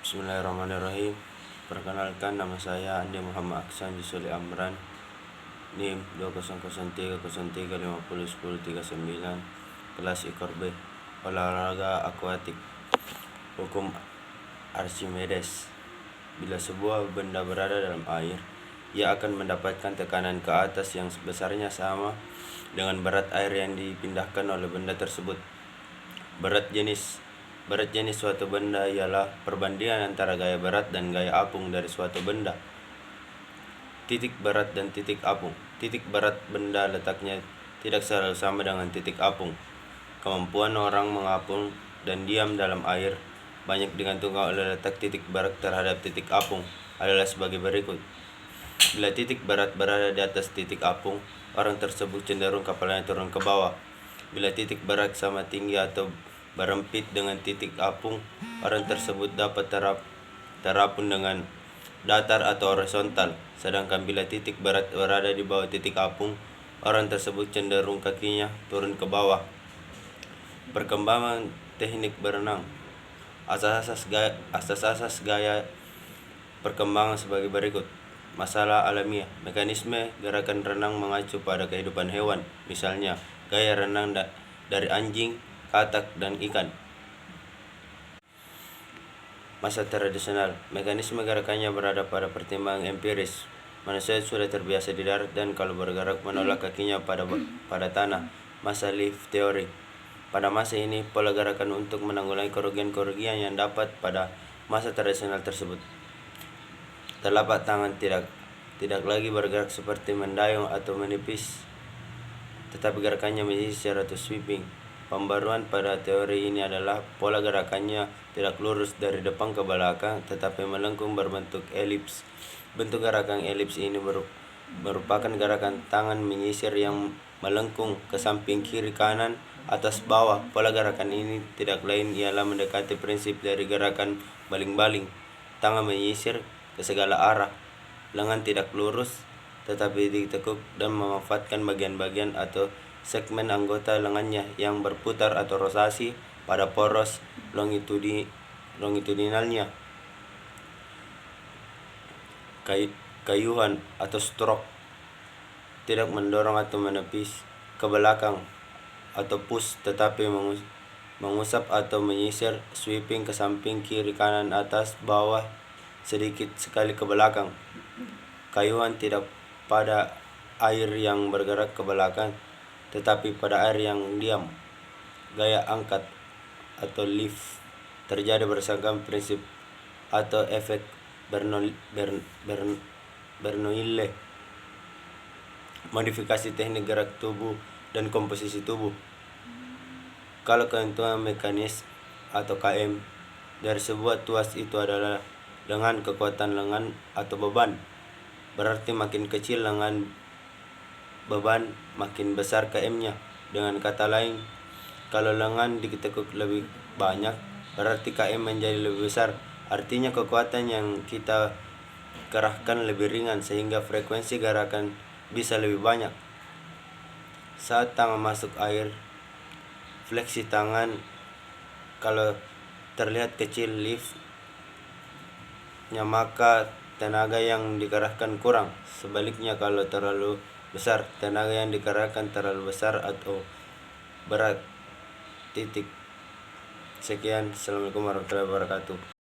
Bismillahirrahmanirrahim. Perkenalkan, nama saya Andi Muhammad Aksan Jusuli Amran, NIM 200303501039, kelas IKOR B, olahraga akuatik. Hukum Archimedes: bila sebuah benda berada dalam air, ia akan mendapatkan tekanan ke atas yang besarnya sama dengan berat air yang dipindahkan oleh benda tersebut. Berat jenis suatu benda ialah perbandingan antara gaya berat dan gaya apung dari suatu benda. Titik berat dan titik apung. Titik berat benda letaknya tidak selalu sama dengan titik apung. Kemampuan orang mengapung dan diam dalam air banyak digantungkan oleh letak titik berat terhadap titik apung adalah sebagai berikut. Bila titik berat berada di atas titik apung, orang tersebut cenderung kepalanya turun ke bawah. Bila titik berat sama tinggi atau berempit dengan titik apung, orang tersebut dapat terapung dengan datar atau horizontal. Sedangkan bila titik berat berada di bawah titik apung, orang tersebut cenderung kakinya turun ke bawah. Perkembangan teknik berenang. Asas-asas gaya perkembangan sebagai berikut. Masalah alamiah. Mekanisme gerakan renang mengacu pada kehidupan hewan, misalnya gaya renang dari anjing, katak, dan ikan. Masa tradisional. Mekanisme gerakannya berada pada pertimbangan empiris. Manusia sudah terbiasa di darat dan kalau bergerak menolak kakinya pada tanah. Masa lift teori. Pada masa ini, pola gerakan untuk menanggulangi kerugian-kerugian yang dapat pada masa tradisional tersebut. Telapak tangan tidak lagi bergerak seperti mendayung atau menipis, tetapi gerakannya menyisir atau sweeping. Pembaruan pada teori ini adalah pola gerakannya tidak lurus dari depan ke belakang, tetapi melengkung berbentuk elips. Bentuk gerakan elips ini merupakan gerakan tangan menyisir yang melengkung ke samping, kiri, kanan, atas, bawah. Pola gerakan ini tidak lain ialah mendekati prinsip dari gerakan baling-baling. Tangan menyisir ke segala arah, lengan tidak lurus tetapi ditekuk dan memanfaatkan bagian-bagian atau segmen anggota lengannya yang berputar atau rotasi pada poros longitudinalnya. Kayuhan atau stroke, tidak mendorong atau menepis ke belakang atau push, tetapi mengusap atau menyisir, sweeping ke samping, kiri, kanan, atas, bawah, sedikit sekali ke belakang. Kayuhan tidak pada air yang bergerak ke belakang, tetapi pada air yang diam. Gaya angkat atau lift terjadi berdasarkan prinsip atau efek Bernoulli. Modifikasi teknik gerak tubuh dan komposisi tubuh. Kalau keuntungan mekanis atau KM dari sebuah tuas itu adalah dengan kekuatan lengan atau beban, berarti makin kecil lengan beban makin besar KM-nya. Dengan kata lain, kalau lengan ditekuk lebih banyak, berarti KM menjadi lebih besar. Artinya kekuatan yang kita kerahkan lebih ringan sehingga frekuensi gerakan bisa lebih banyak. Saat tangan masuk air, fleksi tangan kalau terlihat kecil lift-nya, maka tenaga yang dikerahkan kurang. Sebaliknya, kalau terlalu besar, tenaga yang dikerahkan terlalu besar atau berat. Sekian. Assalamualaikum warahmatullahi wabarakatuh.